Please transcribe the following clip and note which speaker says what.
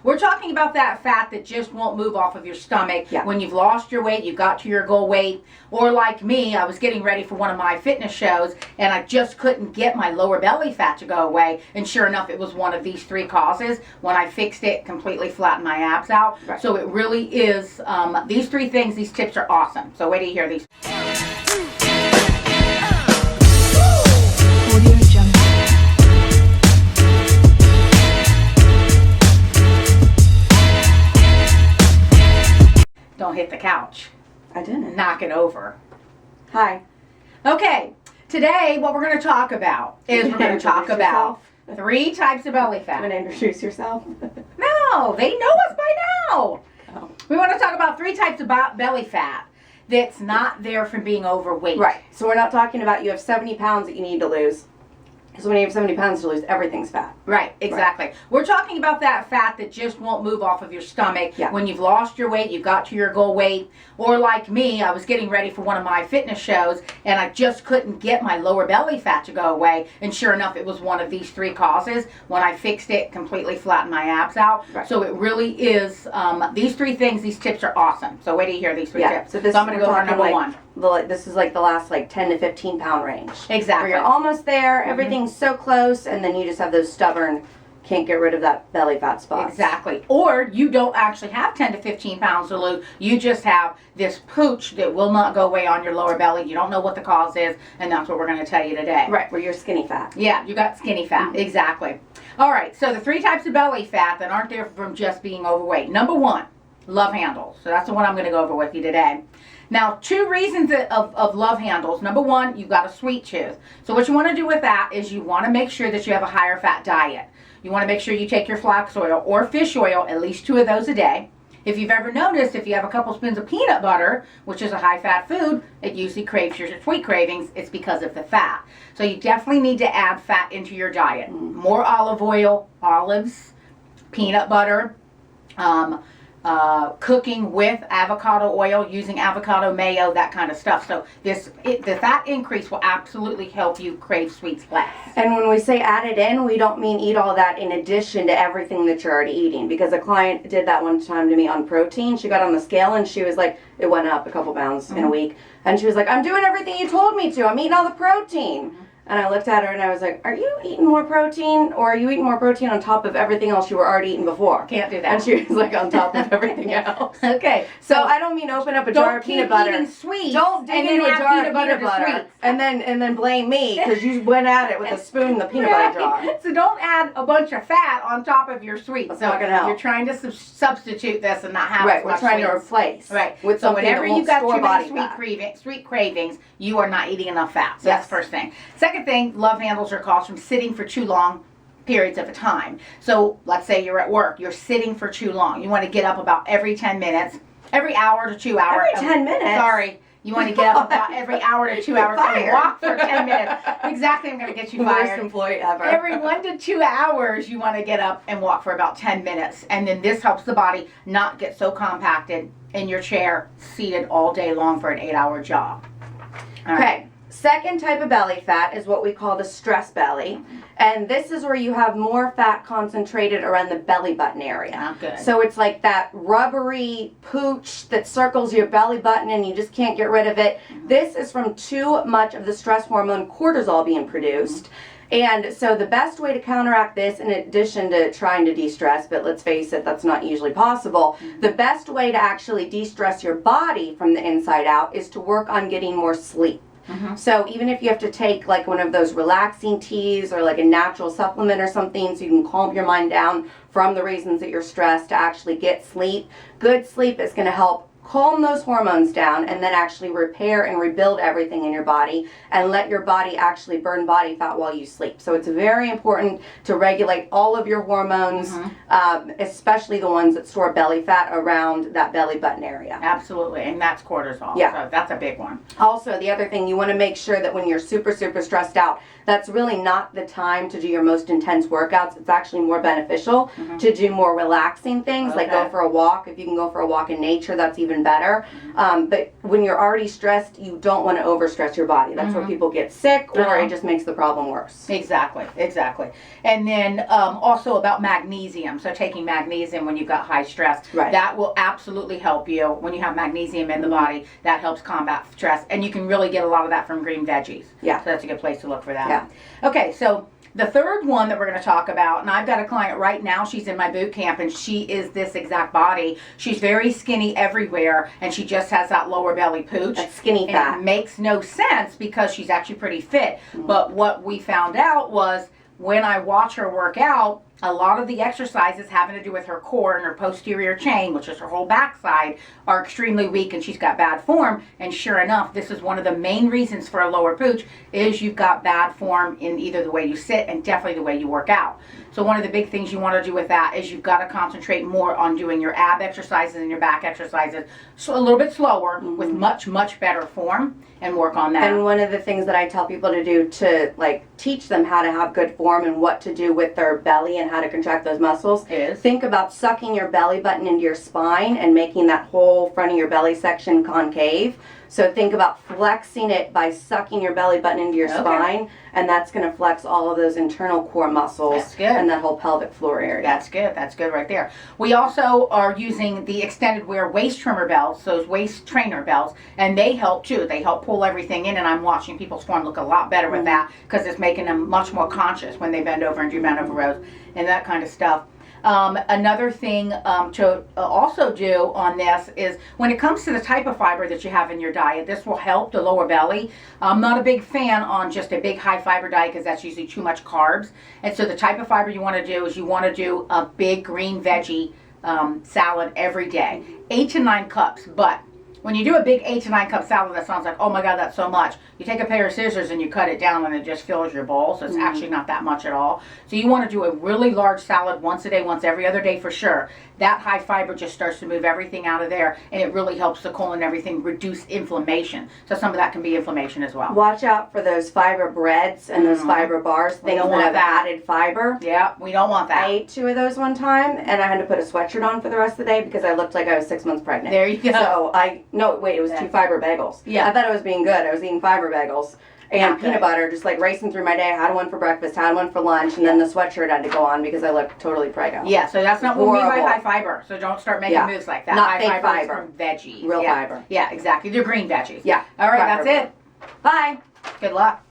Speaker 1: We're talking about that fat that just won't move off of your stomach when you've lost your weight, you've got to your goal weight, or like me, I was getting ready for one of my fitness shows and I just couldn't get my lower belly fat to go away, and sure enough, it was one of these 3 causes. When I fixed it, completely flattened my abs out. Right. So it really is, these 3 things, these tips are awesome. So wait till you hear these. Don't hit the couch.
Speaker 2: I didn't.
Speaker 1: Knock it over.
Speaker 2: Hi.
Speaker 1: Okay, today what we're going to talk about is we're going to talk about 3 types of belly fat.
Speaker 2: You want to introduce yourself?
Speaker 1: No, they know us by now.
Speaker 2: Oh.
Speaker 1: We want to talk about 3 types of belly fat that's not there from being overweight.
Speaker 2: Right. So we're not talking about you have 70 pounds that you need to lose. So when you have 70 pounds to lose, everything's fat.
Speaker 1: Right, exactly. Right. We're talking about that fat that just won't move off of your stomach when you've lost your weight, you've got to your goal weight, or like me, I was getting ready for one of my fitness shows and I just couldn't get my lower belly fat to go away, and sure enough, it was one of these 3 causes. When I fixed it, completely flattened my abs out. Right. So it really is, these 3 things, these tips are awesome. So wait till you hear these 3 tips. So I'm going to go for number 1.
Speaker 2: This is like the last 10 to 15 pound range.
Speaker 1: Exactly.
Speaker 2: Where you're almost there, everything's so close, and then you just have those stubborn, can't get rid of that belly fat spots.
Speaker 1: Exactly. Or you don't actually have 10 to 15 pounds to lose. You just have this pooch that will not go away on your lower belly. You don't know what the cause is, and that's what we're going to tell you today.
Speaker 2: Right, where you're skinny fat.
Speaker 1: Yeah, you got skinny fat. Exactly. All right, so the 3 types of belly fat that aren't there from just being overweight. Number 1, love handles. So that's the one I'm going to go over with you today. Now, 2 reasons of love handles. Number 1, you've got a sweet tooth. So what you want to do with that is you want to make sure that you have a higher fat diet. You want to make sure you take your flax oil or fish oil, at least 2 of those a day. If you've ever noticed, if you have a couple spoons of peanut butter, which is a high fat food, it usually craves your sweet cravings. It's because of the fat. So you definitely need to add fat into your diet. More olive oil, olives, peanut butter, cooking with avocado oil, using avocado mayo, that kind of stuff. So the fat increase will absolutely help you crave sweets less.
Speaker 2: And when we say add it in, we don't mean eat all that in addition to everything that you're already eating. Because a client did that one time to me on protein. She got on the scale and she was like, it went up a couple pounds in a week. And she was like, I'm doing everything you told me to. I'm eating all the protein. And I looked at her and I was like, are you eating more protein, or are you eating more protein on top of everything else you were already eating before?
Speaker 1: Can't do that.
Speaker 2: And she was like, on top of everything else.
Speaker 1: Okay.
Speaker 2: So I don't mean open up a jar of peanut butter.
Speaker 1: Don't keep eating sweets.
Speaker 2: Don't dig into a jar of peanut butter and then blame me because you went at it with a spoon in the peanut butter jar.
Speaker 1: So don't add a bunch of fat on top of your sweets.
Speaker 2: That's not gonna help.
Speaker 1: You're trying to substitute this and not have
Speaker 2: right. We're trying to replace.
Speaker 1: Right.
Speaker 2: With
Speaker 1: so whenever you got too many
Speaker 2: sweet
Speaker 1: cravings, you are not eating enough fat. So that's the first thing. Second thing, love handles are caused from sitting for too long periods of a time. So let's say you're at work, you're sitting for too long. You want to get up about every 10 minutes, every hour to 2 hours.
Speaker 2: Every 10 minutes?
Speaker 1: Sorry. You want to get up about every hour to 2 hours and walk for 10 minutes. Exactly, I'm going to get you fired.
Speaker 2: Worst employee ever.
Speaker 1: Every 1 to 2 hours, you want to get up and walk for about 10 minutes. And then this helps the body not get so compacted in your chair, seated all day long for an 8-hour job.
Speaker 2: All right. Second type of belly fat is what we call the stress belly. And this is where you have more fat concentrated around the belly button area.
Speaker 1: Good.
Speaker 2: So it's like that rubbery pooch that circles your belly button and you just can't get rid of it. This is from too much of the stress hormone cortisol being produced. And so the best way to counteract this, in addition to trying to de-stress, but let's face it, that's not usually possible, the best way to actually de-stress your body from the inside out is to work on getting more sleep. So even if you have to take like one of those relaxing teas or like a natural supplement or something so you can calm your mind down from the reasons that you're stressed to actually get sleep, good sleep is going to help calm those hormones down and then actually repair and rebuild everything in your body and let your body actually burn body fat while you sleep. So it's very important to regulate all of your hormones, especially the ones that store belly fat around that belly button area.
Speaker 1: Absolutely, and that's cortisol.
Speaker 2: Yeah.
Speaker 1: So that's a big one.
Speaker 2: Also, the other thing, you want to make sure that when you're super stressed out, that's really not the time to do your most intense workouts. It's actually more beneficial to do more relaxing things, like go for a walk. If you can go for a walk in nature, that's even even better. But when you're already stressed, you don't want to overstress your body. That's where people get sick, or it just makes the problem worse.
Speaker 1: Exactly, exactly. And then also about magnesium. So taking magnesium when you've got high stress,
Speaker 2: Right.
Speaker 1: that will absolutely help you. When you have magnesium in the body, that helps combat stress. And you can really get a lot of that from green veggies.
Speaker 2: Yeah.
Speaker 1: So that's a good place to look for that.
Speaker 2: Yeah.
Speaker 1: Okay, so the third one that we're going to talk about, and I've got a client right now, she's in my boot camp, and she is this exact body. She's very skinny everywhere, and she just has that lower belly pooch.
Speaker 2: That's skinny fat.
Speaker 1: And it makes no sense because she's actually pretty fit. But what we found out was when I watch her work out, a lot of the exercises having to do with her core and her posterior chain, which is her whole backside, are extremely weak, and she's got bad form. And sure enough, this is one of the main reasons for a lower pooch is you've got bad form in either the way you sit and definitely the way you work out. So one of the big things you want to do with that is you've got to concentrate more on doing your ab exercises and your back exercises so a little bit slower with much, much better form, and work on that.
Speaker 2: And one of the things that I tell people to do to like teach them how to have good form and what to do with their belly and how to contract those muscles
Speaker 1: Is?
Speaker 2: think about sucking your belly button into your spine and making that whole front of your belly section concave. So think about flexing it by sucking your belly button into your
Speaker 1: Okay.
Speaker 2: spine, and that's going to flex all of those internal core muscles
Speaker 1: That's good.
Speaker 2: and that whole pelvic floor area.
Speaker 1: That's good. That's good right there. We also are using the extended wear waist trimmer belts, those waist trainer belts, and they help too. They help pull everything in, and I'm watching people's form look a lot better with that because it's making them much more conscious when they bend over and do bend over rows and that kind of stuff. Another thing to also do on this is when it comes to the type of fiber that you have in your diet, this will help the lower belly. I'm not a big fan on just a big high fiber diet because that's usually too much carbs. And so the type of fiber you want to do is you want to do a big green veggie salad every day, 8 to 9 cups. But when you do a big 8 to 9 cup salad, that sounds like, oh my God, that's so much. You take a pair of scissors and you cut it down and it just fills your bowl. So it's actually not that much at all. So you want to do a really large salad once a day, once every other day for sure. That high fiber just starts to move everything out of there, and it really helps the colon and everything reduce inflammation. So some of that can be inflammation as well.
Speaker 2: Watch out for those fiber breads and those fiber bars, things
Speaker 1: don't
Speaker 2: that
Speaker 1: want
Speaker 2: have
Speaker 1: that.
Speaker 2: added fiber.
Speaker 1: Yeah, we don't want
Speaker 2: I
Speaker 1: that.
Speaker 2: ate 2 of those one time, and I had to put a sweatshirt on for the rest of the day because I looked like I was 6 months pregnant.
Speaker 1: There you go.
Speaker 2: So it was 2 fiber bagels.
Speaker 1: Yeah.
Speaker 2: I thought I was being good. I was eating fiber bagels and
Speaker 1: Not
Speaker 2: peanut
Speaker 1: good.
Speaker 2: butter, just like racing through my day. I had one for breakfast, had one for lunch, and then the sweatshirt had to go on because I looked totally preggo.
Speaker 1: Yeah, so that's not what we mean by
Speaker 2: Horrible.
Speaker 1: high fiber. So don't start making
Speaker 2: Yeah.
Speaker 1: moves like that.
Speaker 2: Not
Speaker 1: high
Speaker 2: fake
Speaker 1: fiber is
Speaker 2: fiber.
Speaker 1: from veggies.
Speaker 2: Real
Speaker 1: Yeah.
Speaker 2: fiber.
Speaker 1: Yeah, exactly. They're green veggies.
Speaker 2: Yeah.
Speaker 1: All right,
Speaker 2: Proper.
Speaker 1: that's it.
Speaker 2: Bye.
Speaker 1: Good luck.